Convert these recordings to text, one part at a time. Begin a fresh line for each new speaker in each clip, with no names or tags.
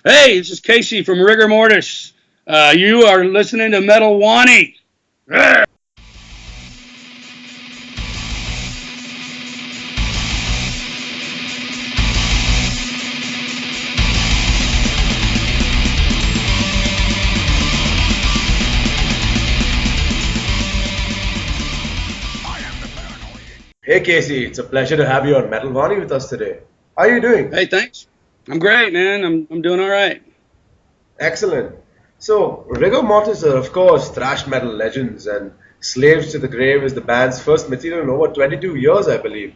Hey, this is Casey from Rigor Mortis. You are listening to Metal Wani.
Hey Casey, it's a pleasure to have you on Metal Wani with us today. How are you doing?
Hey, thanks. I'm great, man. I'm doing all right.
Excellent. So, Rigor Mortis are, of course, thrash metal legends, and Slaves to the Grave is the band's first material in over 22 years, I believe.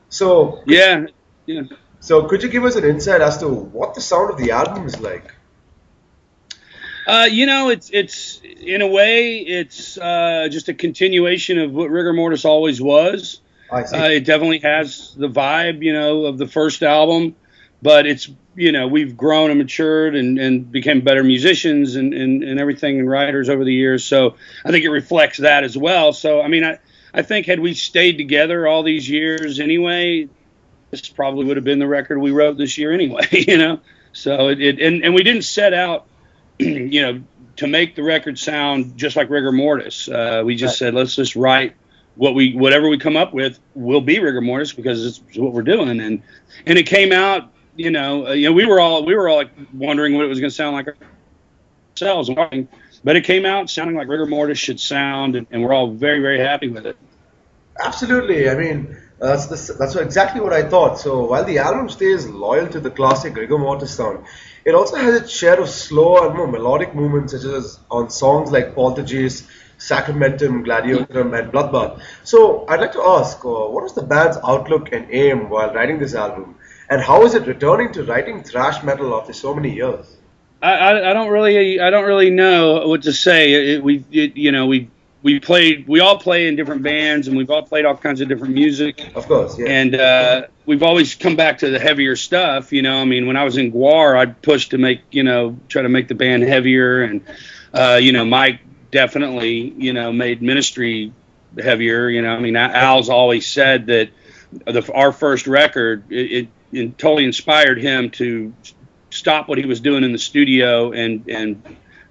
So, could,
Yeah, yeah.
so, could you give us an insight as to what the sound of the album is like?
It's in a way it's just a continuation of what Rigor Mortis always was.
I see.
It definitely has the vibe, of the first album, but it's we've grown and matured and became better musicians and everything and writers over the years. So I think it reflects that as well. So I think had we stayed together all these years anyway, this probably would have been the record we wrote this year anyway. So and we didn't set out to make the record sound just like Rigor Mortis. We just said, let's just write whatever we come up with will be Rigor Mortis because it's what we're doing. And it came out, we were all like wondering what it was going to sound like ourselves, but it came out sounding like Rigor Mortis should sound, and we're all very, very happy with it.
Absolutely. That's exactly what I thought. So while the album stays loyal to the classic rigor mortis sound, it also has its share of slower and more melodic movements, such as on songs like Poltergeist, Sacramentum, Gladiatorum, and Bloodbath. So I'd like to ask, what was the band's outlook and aim while writing this album, and how is it returning to writing thrash metal after so many years?
I don't really know what to say. We all play in different bands, and we've all played all kinds of different music.
Of course, yeah.
And we've always come back to the heavier stuff. When I was in GWAR, I'd push to try to make the band heavier. And, Mike definitely, made Ministry heavier. Al's always said that our first record, it totally inspired him to stop what he was doing in the studio and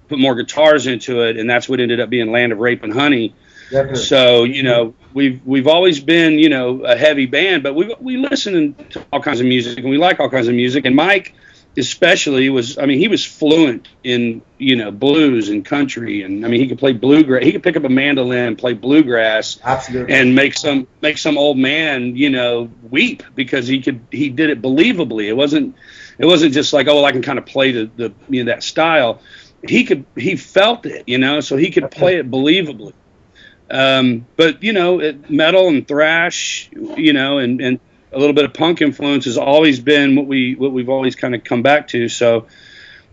put more guitars into it, and that's what ended up being Land of Rape and Honey.
Definitely.
So we've always been a heavy band, but we listen to all kinds of music and we like all kinds of music. And Mike especially he was fluent in blues and country, and he could play bluegrass. He could pick up a mandolin, play bluegrass,
Absolutely.
and make some old man weep because he did it believably. It wasn't just like, oh well, I can kind of play the that style. He felt it, so he could play it believably. But metal and thrash, and a little bit of punk influence has always been what we've always kind of come back to. So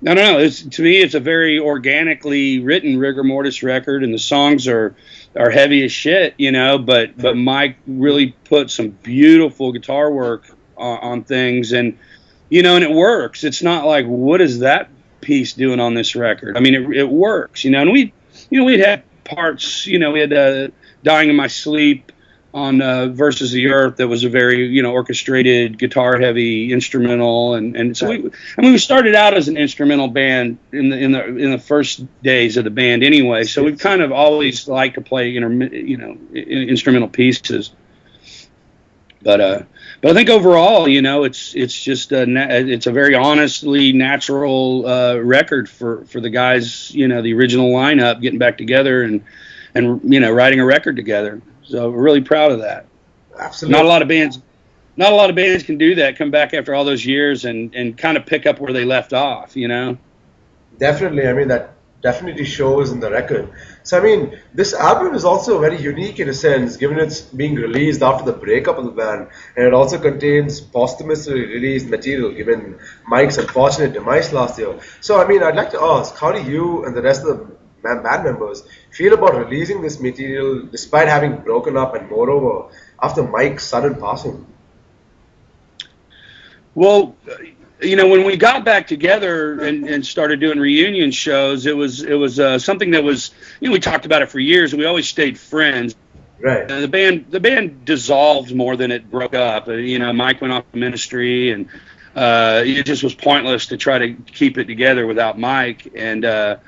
I don't know. To me, it's a very organically written Rigor Mortis record, and the songs are heavy as shit, But Mike really put some beautiful guitar work on things, and and it works. It's not like, what is that piece doing on this record? It works, and we'd had parts, we had Dying in My Sleep on Versus the Earth that was a very, orchestrated, guitar heavy instrumental, and so we started out as an instrumental band in the first days of the band anyway, so we've kind of always liked to play instrumental pieces. But I think overall, it's just it's a very honestly natural record for the guys, the original lineup getting back together and writing a record together. So we're really proud of that.
Absolutely.
Not a lot of bands can do that. Come back after all those years and kind of pick up where they left off.
Definitely. That definitely shows in the record. So, this album is also very unique in a sense, given it's being released after the breakup of the band, and it also contains posthumously released material, given Mike's unfortunate demise last year. So, I'd like to ask, how do you and the rest of the band members feel about releasing this material despite having broken up, and moreover, after Mike's sudden passing?
Well, when we got back together and started doing reunion shows, it was something that was, we talked about it for years, and we always stayed friends.
Right.
The band dissolved more than it broke up. Mike went off to Ministry, and it just was pointless to try to keep it together without Mike. And so,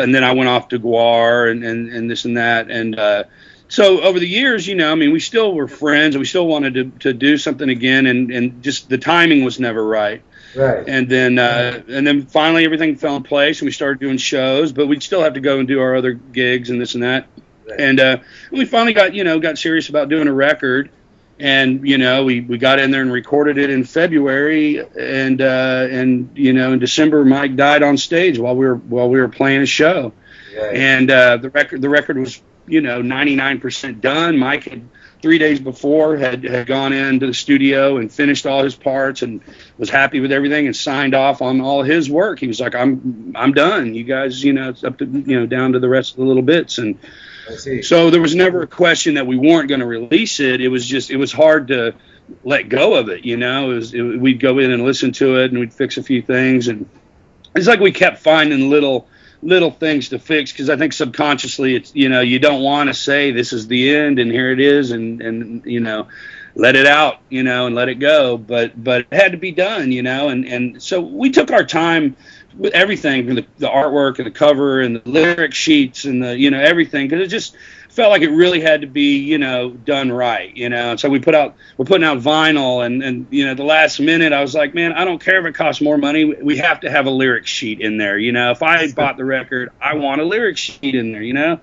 and then I went off to GWAR and this and that. And so over the years, we still were friends, and we still wanted to do something again, and just the timing was never right.
Right.
And then finally everything fell in place, and we started doing shows, but we'd still have to go and do our other gigs and this and that. Right. And we finally got serious about doing a record, and we got in there and recorded it in February, and in December Mike died on stage while we were playing a show. Right. And the record was 99% done. Mike had 3 days before had gone into the studio and finished all his parts and was happy with everything and signed off on all his work. He was like, I'm done. You guys, it's up to, down to the rest of the little bits. And
I see.
So there was never a question that we weren't going to release it. It was hard to let go of it. We'd go in and listen to it, and we'd fix a few things. And it's like we kept finding little things to fix, because I think subconsciously it's, you don't want to say this is the end and here it is and let it out, and let it go, but it had to be done, and so we took our time with everything, from the artwork and the cover and the lyric sheets and the everything, because it just felt like it really had to be done right, and so we're putting out vinyl, and the last minute I was like, man, I don't care if it costs more money, we have to have a lyric sheet in there. If I bought the record, I want a lyric sheet in there.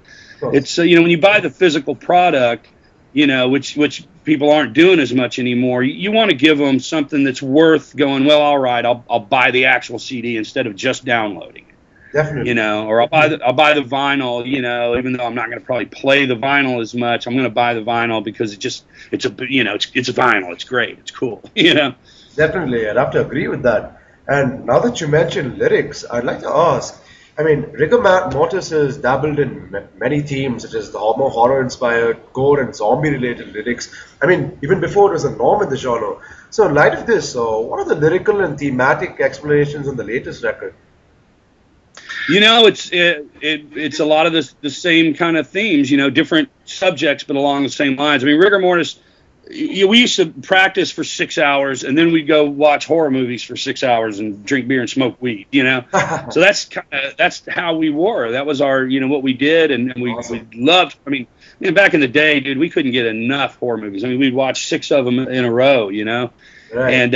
It's when you buy the physical product, which people aren't doing as much anymore, you want to give them something that's worth going, well, all right, I'll buy the actual CD instead of just downloading it.
Definitely.
Or I'll buy the vinyl, even though I'm not going to probably play the vinyl as much, I'm going to buy the vinyl because it's a vinyl, it's great, it's cool,
Definitely, I'd have to agree with that. And now that you mentioned lyrics, I'd like to ask, Rigor Mortis has dabbled in many themes, such as the more horror-inspired, gore and zombie-related lyrics. Even before it was a norm in the genre. So in light of this, what are the lyrical and thematic explanations on the latest record?
It's a lot of the same kind of themes, different subjects, but along the same lines. Rigor Mortis, we used to practice for 6 hours, and then we'd go watch horror movies for 6 hours and drink beer and smoke weed, So that's how we were. That was our, what we did, and we loved. Back in the day, dude, we couldn't get enough horror movies. We'd watch 6 of them in a row, Right.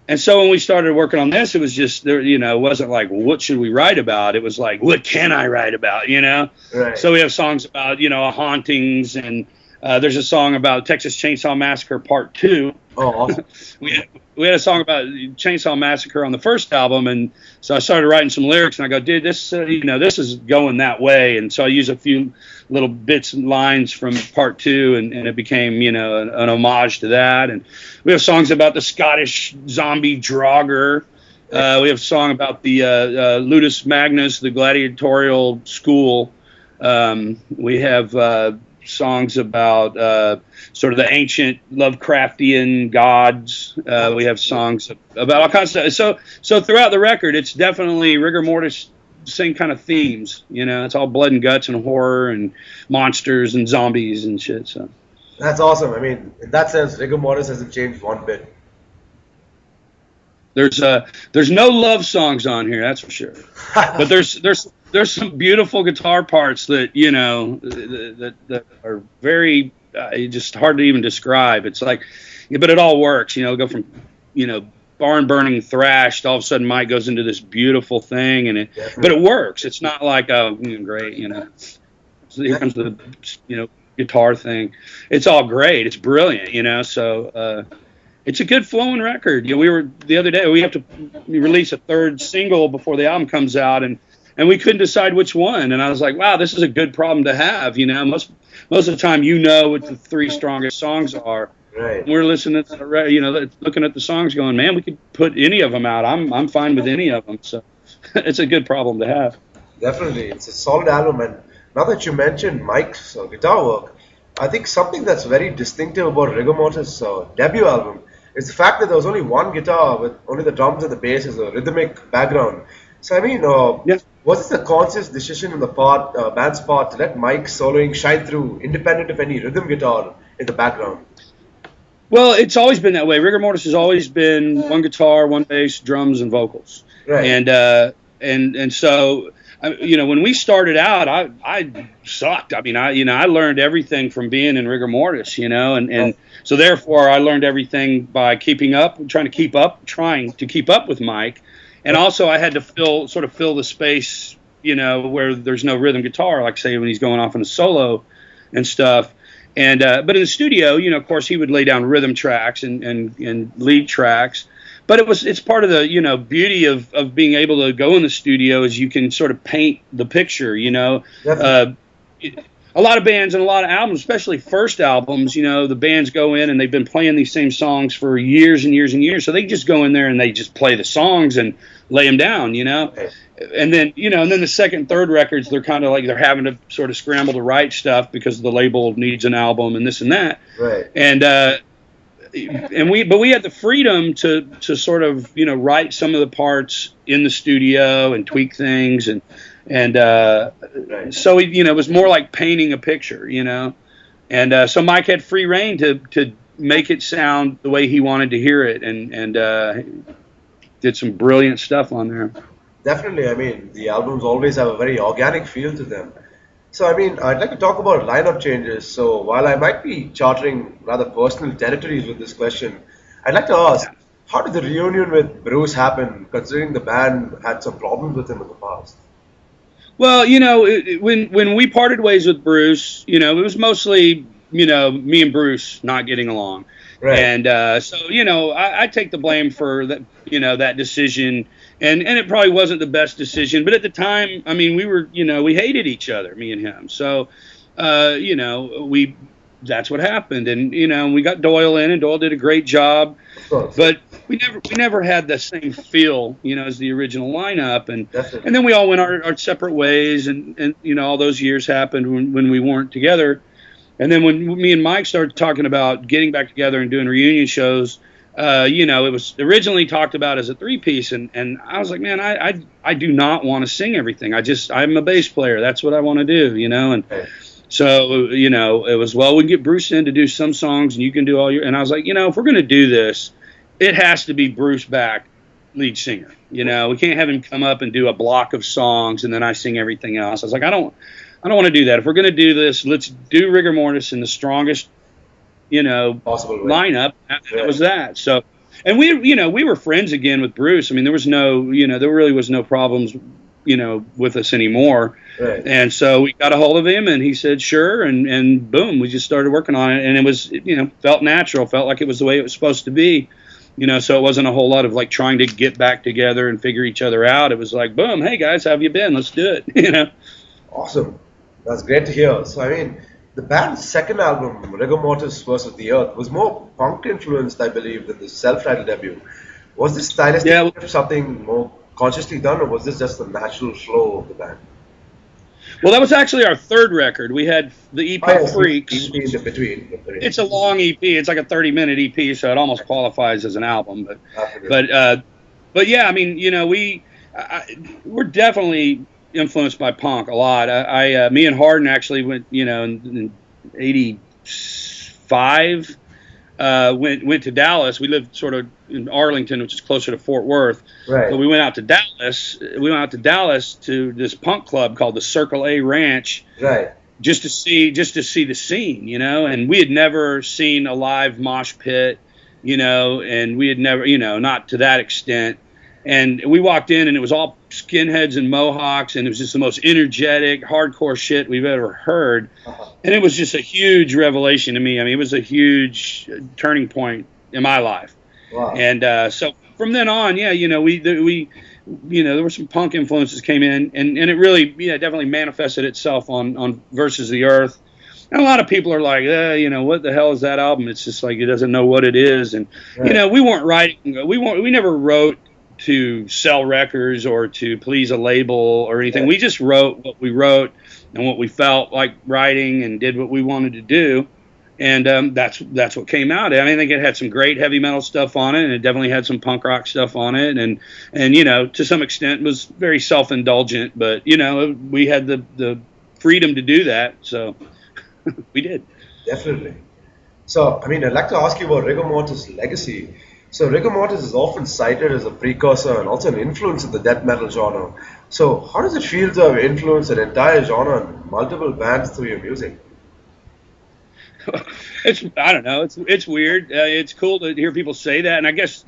And so when we started working on this, it was just there, it wasn't like, well, what should we write about? It was like, what can I write about,
Right.
So we have songs about, hauntings, and there's a song about Texas Chainsaw Massacre Part 2.
Oh, awesome.
we had a song about Chainsaw Massacre on the first album, and so I started writing some lyrics, and I go, dude, this this is going that way, and so I use a few little bits and lines from Part 2, and it became an homage to that. And we have songs about the Scottish zombie Draugr. We have a song about the Ludus Magnus, the gladiatorial school. We have songs about sort of the ancient Lovecraftian gods. We have songs about all kinds of stuff. So throughout the record, it's definitely Rigor Mortis, same kind of themes. It's all blood and guts and horror and monsters and zombies and shit. So
that's awesome. In that sense, Rigor Mortis hasn't changed one bit.
There's no love songs on here, that's for sure. But there's some beautiful guitar parts that that are very just hard to even describe. It's like, but it all works. Go from barn burning thrash to all of a sudden Mike goes into this beautiful thing, and but it works. It's not like great. So here comes the guitar thing. It's all great. It's brilliant. So. It's a good flowing record. We were the other day. We have to release a third single before the album comes out, and we couldn't decide which one. And I was like, wow, this is a good problem to have. Most of the time, what the 3 strongest songs are.
Right.
We're listening to looking at the songs, going, man, we could put any of them out. I'm fine with any of them. So it's a good problem to have.
Definitely, it's a solid album. And now that you mentioned Mike's guitar work, I think something that's very distinctive about Rigor Mortis' debut album is the fact that there was only one guitar with only the drums and the bass as a rhythmic background. So
yes.
Was this a conscious decision on the band's part to let Mike's soloing shine through, independent of any rhythm guitar in the background?
Well, it's always been that way. Rigor Mortis has always been one guitar, one bass, drums, and vocals.
Right.
And so, when we started out, I sucked. I mean, I learned everything from being in Rigor Mortis, and so therefore I learned everything by trying to keep up with Mike, and also I had to fill the space, where there's no rhythm guitar, like say when he's going off in a solo and stuff. And but in the studio, of course, he would lay down rhythm tracks and lead tracks. But it's part of the beauty of being able to go in the studio is you can sort of paint the picture. A lot of bands and a lot of albums, especially first albums, the bands go in and they've been playing these same songs for years and years and years. So they just go in there and they just play the songs and lay them down, And then, and then the second, third records, they're kind of like they're having to sort of scramble to write stuff because the label needs an album and this and that.
Right.
And we had the freedom to sort of, write some of the parts in the studio and tweak things right. So it was more like painting a picture, and so Mike had free reign to make it sound the way he wanted to hear it, and did some brilliant stuff on there.
Definitely. I mean, the albums always have a very organic feel to them. So, I mean, I'd like to talk about lineup changes. So, while I might be charting rather personal territories with this question, I'd like to ask, how did the reunion with Bruce happen, considering the band had some problems with him in the past?
Well, when we parted ways with Bruce, it was mostly, me and Bruce not getting along.
Right.
And so, I take the blame for that, that decision. And it probably wasn't the best decision. But at the time, I mean, we were, we hated each other, me and him. So, that's what happened. And, we got Doyle in, and Doyle did a great job. But we never had the same feel, as the original lineup. And then we all went our separate ways. And all those years happened when we weren't together. And then when me and Mike started talking about getting back together and doing reunion shows, it was originally talked about as a three-piece, and I was like, man, I do not want to sing everything. I'm a bass player. That's what I want to do, and so, it was, well, we can get Bruce in to do some songs, and you can do all your, and I was like, if we're going to do this, it has to be Bruce back, lead singer. We can't have him come up and do a block of songs, and then I sing everything else. I was like, I don't want to do that. If we're going to do this, let's do Rigor Mortis in the strongest
possible
lineup. That was that. So, and we were friends again with Bruce. I mean, there was there really was no problems, with us anymore.
Right.
And so we got a hold of him, and he said sure, and boom, we just started working on it, and it was felt natural, felt like it was the way it was supposed to be. So it wasn't a whole lot of like trying to get back together and figure each other out. It was like, boom, hey guys, how have you been? Let's do it.
Awesome. That's great to hear. So, I mean, the band's second album, Rigor Mortis Versus the Earth, was more punk influenced, I believe, than the self-titled debut. Was this stylistic something more consciously done, or was this just the natural flow of the band?
Well, that was actually our third record. We had the EP Freaks.
EP in between.
It's a long EP. It's like a 30-minute EP, so it almost qualifies as an album. But yeah, I mean, we're definitely influenced by punk a lot. Me and Harden actually went, in '85, went to Dallas. We lived sort of in Arlington, which is closer to Fort Worth.
Right.
But we went out to Dallas. We went out to Dallas to this punk club called the Circle A Ranch.
Right.
Just to see the scene, and we had never seen a live mosh pit, and we had never, not to that extent. And we walked in, and it was all skinheads and mohawks, and it was just the most energetic, hardcore shit we've ever heard. And it was just a huge revelation to me. I mean, it was a huge turning point in my life.
Wow.
And so from then on, yeah, we there were some punk influences came in, and it really, definitely manifested itself on Versus the Earth. And a lot of people are like, what the hell is that album? It's just like it doesn't know what it is. And we weren't writing. We never wrote to sell records or to please a label or anything. We just wrote what we wrote and what we felt like writing and did what we wanted to do. And that's what came out. I think it had some great heavy metal stuff on it, and it definitely had some punk rock stuff on it. And to some extent was very self-indulgent, but, we had the freedom to do that. So we did.
Definitely. So, I mean, I'd like to ask you about Rigor Mortis' legacy. So, Rigor Mortis is often cited as a precursor and also an influence in the death metal genre. So, how does it feel to have influenced an entire genre and multiple bands through your music?
I don't know. It's weird. It's cool to hear people say that, and I guess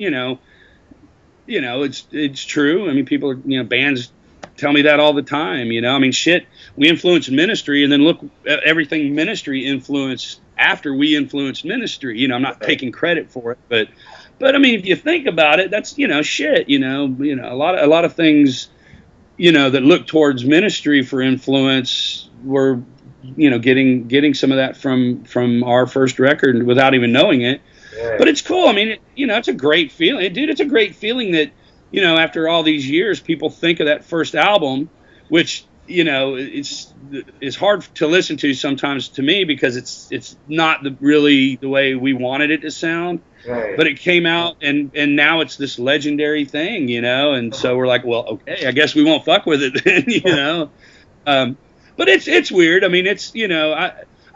it's true. I mean, people are, bands tell me that all the time. I mean, shit. We influenced Ministry, and then look at everything Ministry influenced after we influenced Ministry. I'm not taking credit for it, but I mean, if you think about it, that's shit. A lot of things that look towards Ministry for influence were getting some of that from our first record without even knowing it.
Yeah.
But it's cool. I mean, it's a great feeling, dude. It's a great feeling that after all these years, people think of that first album, which it's hard to listen to sometimes to me because it's not really the way we wanted it to sound.
Right.
But it came out, and now it's this legendary thing, and so we're like, well, okay, I guess we won't fuck with it then, But it's weird. I mean,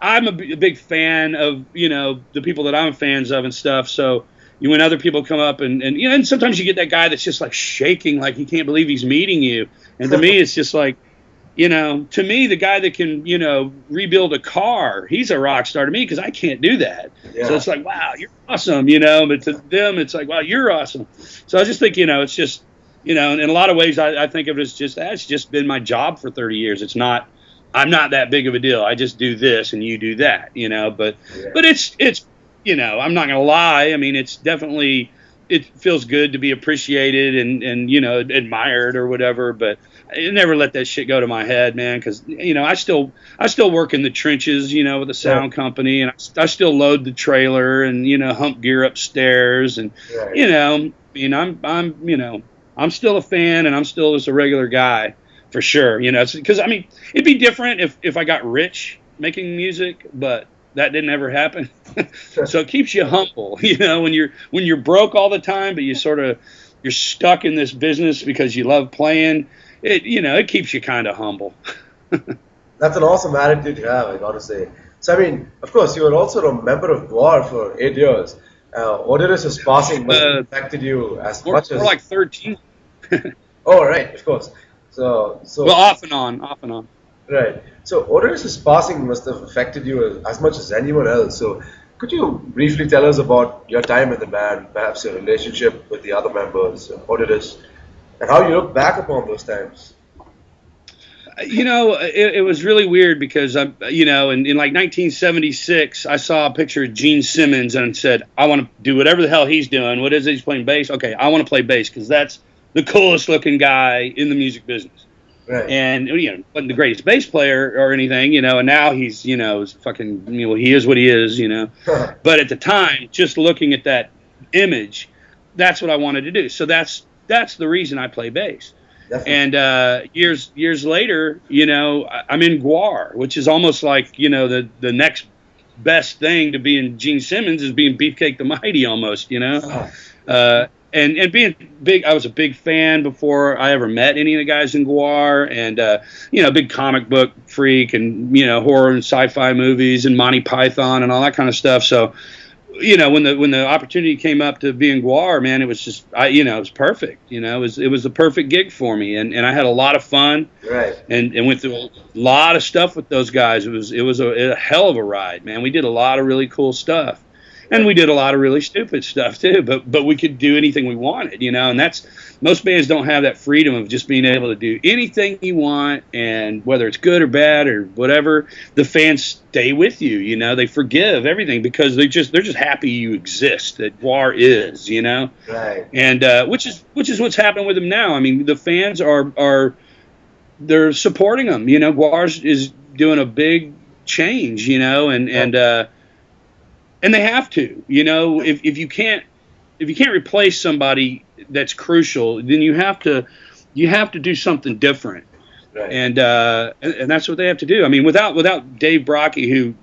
I'm a big fan of the people that I'm fans of and stuff. So when other people come up and sometimes you get that guy that's just like shaking, like he can't believe he's meeting you. And to me, it's just like, to me, the guy that can rebuild a car, he's a rock star to me because I can't do that.
Yeah.
So it's like, wow, you're awesome, but to them, it's like, wow, you're awesome. So I just think it's just in a lot of ways, I think of it as it's just been my job for 30 years. I'm not that big of a deal. I just do this and you do that, but it's I'm not gonna lie. I mean, it's definitely, it feels good to be appreciated and admired or whatever, but I never let that shit go to my head, man, because I still work in the trenches, with the sound company, and I still load the trailer and hump gear upstairs, and I mean, I'm still a fan, and I'm still just a regular guy. For sure, because I mean, it'd be different if I got rich making music, but that didn't ever happen. So it keeps you humble, when you're broke all the time, but you're stuck in this business because you love playing. It keeps you kind of humble.
That's an awesome attitude to have, I gotta say. So, I mean, of course, you were also a member of GWAR for 8 years. Oderus' passing must have affected you as much as...
We're like 13.
Oh, right, of course. So
well, off and on.
Right. So Oderus' passing must have affected you as much as anyone else. So could you briefly tell us about your time in the band, perhaps your relationship with the other members, Oderus, and how you look back upon those times?
It was really weird because in like 1976, I saw a picture of Gene Simmons and said, I want to do whatever the hell he's doing. What is it? He's playing bass. Okay, I want to play bass because that's the coolest looking guy in the music business.
Right.
And wasn't the greatest bass player or anything, and now he's fucking he is what he is, But at the time, just looking at that image, that's what I wanted to do. So that's the reason I play bass. Definitely. And years later, I'm in GWAR, which is almost like the next best thing to being Gene Simmons is being Beefcake the Mighty almost, And being big, I was a big fan before I ever met any of the guys in GWAR, and big comic book freak, and horror and sci-fi movies and Monty Python and all that kind of stuff. So, when the opportunity came up to be in GWAR, man, it was just it was perfect. It was the perfect gig for me, and I had a lot of fun.
Right.
And went through a lot of stuff with those guys. It was a hell of a ride, man. We did a lot of really cool stuff. And we did a lot of really stupid stuff too, but we could do anything we wanted, and that's, most bands don't have that freedom of just being able to do anything you want, and whether it's good or bad or whatever, the fans stay with you, they forgive everything because they're just happy you exist, that GWAR is,
Right.
And which is what's happening with them now. I mean, the fans they're supporting them, GWAR is doing a big change, and they have to, if you can't replace somebody that's crucial, then you have to do something different.
Right.
And that's what they have to do. I mean, without Dave Brocky, who,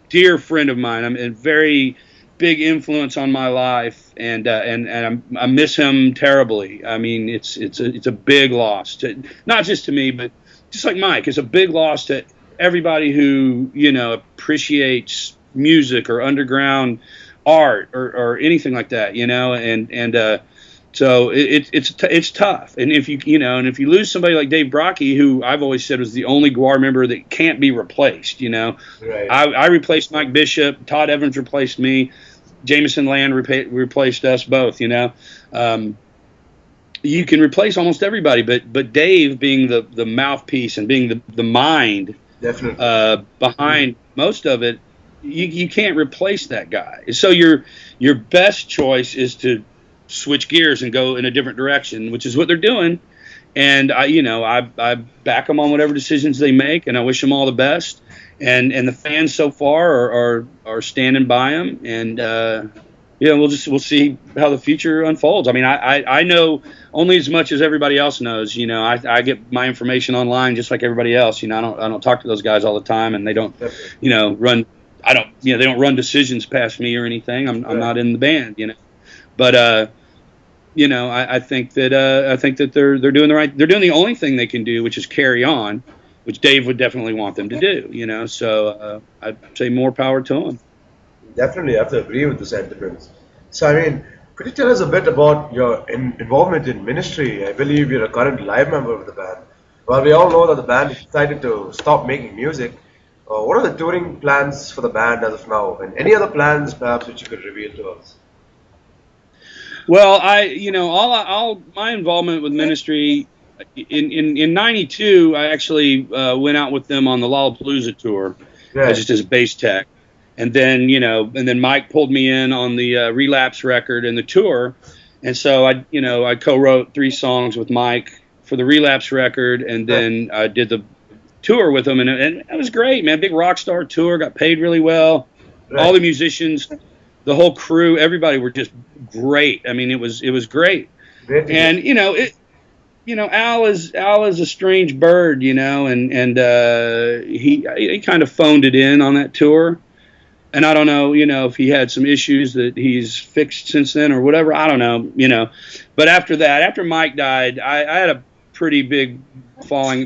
dear friend of mine, I'm a very big influence on my life, and I miss him terribly. I mean, it's a big loss to, not just to me, but just like Mike, it's a big loss to everybody who appreciates music or underground art or anything like that, you know, and so it's tough. And if you lose somebody like Dave Brockie, who I've always said was the only GWAR member that can't be replaced, you know,
Right.
I replaced Mike Bishop, Todd Evans replaced me, Jameson Land replaced us both, you know. You can replace almost everybody, but Dave being the mouthpiece and being the mind
Definitely.
behind most of it, you can't replace that guy. So your best choice is to switch gears and go in a different direction, which is what they're doing. And I back them on whatever decisions they make, and I wish them all the best. And the fans so far are standing by them, and we'll see how the future unfolds. I mean, I know only as much as everybody else knows. You know, I get my information online just like everybody else. You know, I don't talk to those guys all the time, and they don't, run. They don't run decisions past me or anything. I'm not in the band, you know. But I think that they're doing they're doing the only thing they can do, which is carry on, which Dave would definitely want them to do. You know, so I'd say more power to them.
Definitely, I have to agree with the sentiments. So, I mean, could you tell us a bit about your involvement in ministry? I believe you're a current live member of the band. Well, we all know that the band decided to stop making music. What are the touring plans for the band as of now? And any other plans, perhaps, which you could reveal to us?
Well, all my involvement with ministry in '92, I actually went out with them on the Lollapalooza tour, just as a bass tech. And then Mike pulled me in on the Relapse record and the tour. And so I co-wrote 3 songs with Mike for the Relapse record, and then I did the tour with him, and it was great, man. Big rock star tour, got paid really well. All the musicians, the whole crew, everybody were just great. I mean, it was great. And Al is a strange bird, you know, and he kind of phoned it in on that tour. And I don't know, if he had some issues that he's fixed since then or whatever. I don't know, But after that, after Mike died, I had a pretty big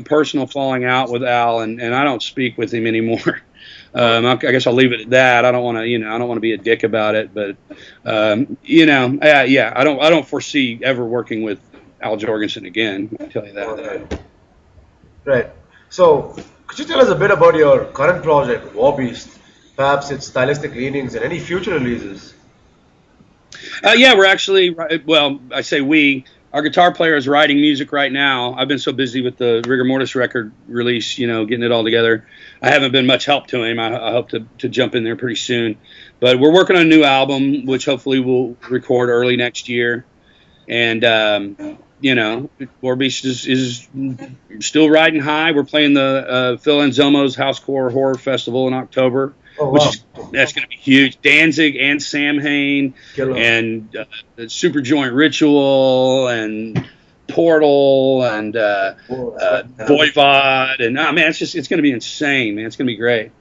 personal falling out with Al, and I don't speak with him anymore. I guess I'll leave it at that. I don't want to be a dick about it, but I don't foresee ever working with Al Jorgensen again. I'll tell you that.
Right. So, could you tell us a bit about your current project, War Beast? Perhaps its stylistic leanings and any future releases?
We're actually, I say we. Our guitar player is writing music right now. I've been so busy with the Rigor Mortis record release, getting it all together. I haven't been much help to him. I hope to jump in there pretty soon. But we're working on a new album, which hopefully we'll record early next year. And, War Beast is still riding high. We're playing the Phil Anselmo's Housecore Horror Festival in October.
Oh, wow.
That's going to be huge. Danzig and Sam Hain and Super Joint Ritual and Portal and Voivod and it's going to be insane, man. It's going to be great.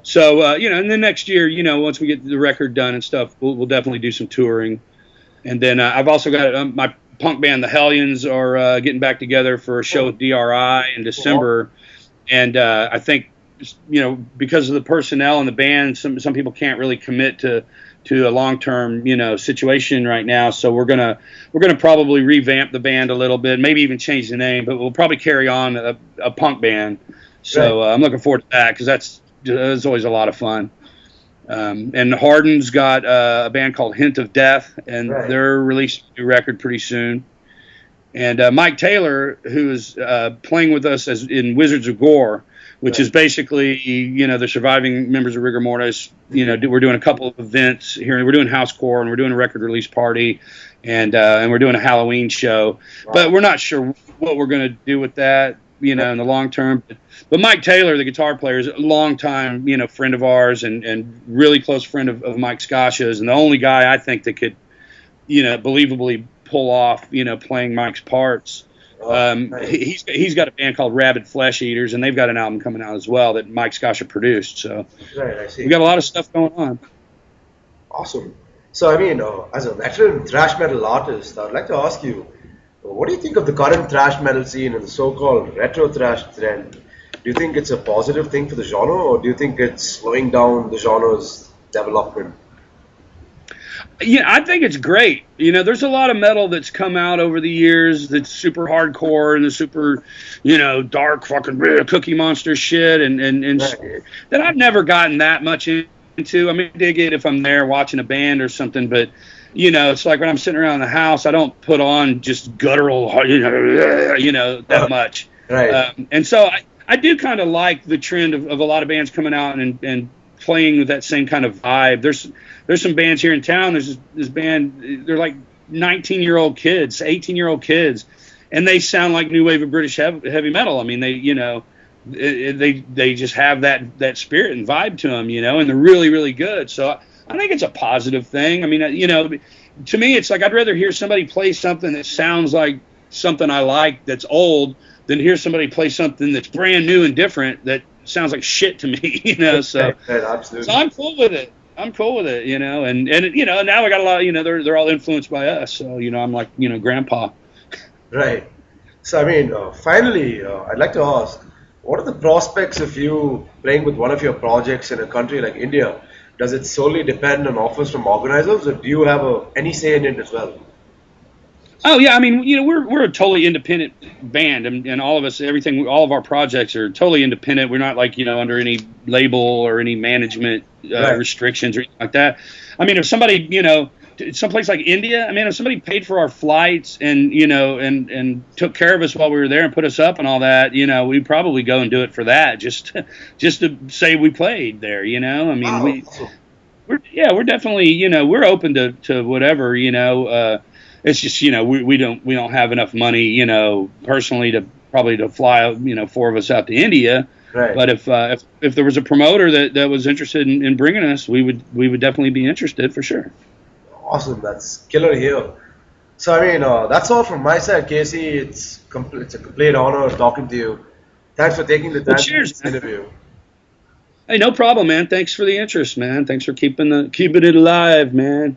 So and then next year, once we get the record done and stuff, we'll definitely do some touring. And then I've also got my punk band, the Hellions, are getting back together for a show with DRI in December, and I think. Because of the personnel and the band, some people can't really commit to a long-term, situation right now. So we're gonna probably revamp the band a little bit, maybe even change the name, but we'll probably carry on a punk band. So I'm looking forward to that because that's always a lot of fun. And Hardin's got a band called Hint of Death, and they're releasing a new record pretty soon. And Mike Taylor, who is playing with us in Wizards of Gore, which is basically, the surviving members of Rigor Mortis. We're doing a couple of events here. We're doing Housecore, and we're doing a record release party, and we're doing a Halloween show. Wow. But we're not sure what we're going to do with that, in the long term. But Mike Taylor, the guitar player, is a long-time, friend of ours and really close friend of Mike Scascia's, and the only guy I think that could, believably pull off, playing Mike's parts. He's got a band called Rabid Flesh Eaters, and they've got an album coming out as well that Mike Scascia produced. So
I see.
We got a lot of stuff going on.
Awesome. So, as a veteran thrash metal artist, I'd like to ask you, what do you think of the current thrash metal scene and the so-called retro-thrash trend? do you think it's a positive thing for the genre, or do you think it's slowing down the genre's development?
Yeah, I think it's great. You know, there's a lot of metal that's come out over the years that's super hardcore and the super, you know, dark fucking Cookie Monster shit and that I've never gotten that much into. I mean, I dig it if I'm there watching a band or something, but you know, it's like when I'm sitting around the house, I don't put on just guttural, you know, that much.
Right.
And so I do kind of like the trend of a lot of bands coming out and playing with that same kind of vibe. There's some bands here in town. There's this band. They're like 19-year-old kids, 18-year-old kids, and they sound like new wave of British heavy metal. I mean, they, you know, they just have that spirit and vibe to them, you know, and they're really, really good. So I think it's a positive thing. I mean, you know, to me, it's like I'd rather hear somebody play something that sounds like something I like that's old than hear somebody play something that's brand new and different that sounds like shit to me, you know. So,
absolutely.
So I'm cool with it. I'm cool with it, you know. And you know, now I got a lot, you know, they're all influenced by us. So, you know, I'm like, you know, grandpa.
Right. So, I mean, finally, I'd like to ask, what are the prospects of you playing with one of your projects in a country like India? Does it solely depend on offers from organizers, or do you have any say in it as well?
Oh yeah, I mean, you know, we're a totally independent band, and all of us, all of our projects are totally independent. We're not like, you know, under any label or any management restrictions or anything like that. I mean, if somebody, you know, someplace like India, I mean, if somebody paid for our flights and, you know, and took care of us while we were there and put us up and all that, you know, we'd probably go and do it for that, just to say we played there, you know. I mean, we're definitely, you know, we're open to whatever, you know. It's just, you know, we don't have enough money, you know, personally to fly, you know, 4 of us out to India.
Right.
But if there was a promoter that was interested in bringing us, we would definitely be interested for sure.
Awesome, that's killer here. So, I mean, that's all from my side, Casey. It's a complete honor talking to you. Thanks for taking the time to do this interview.
Hey, no problem, man. Thanks for the interest, man. Thanks for keeping it alive, man.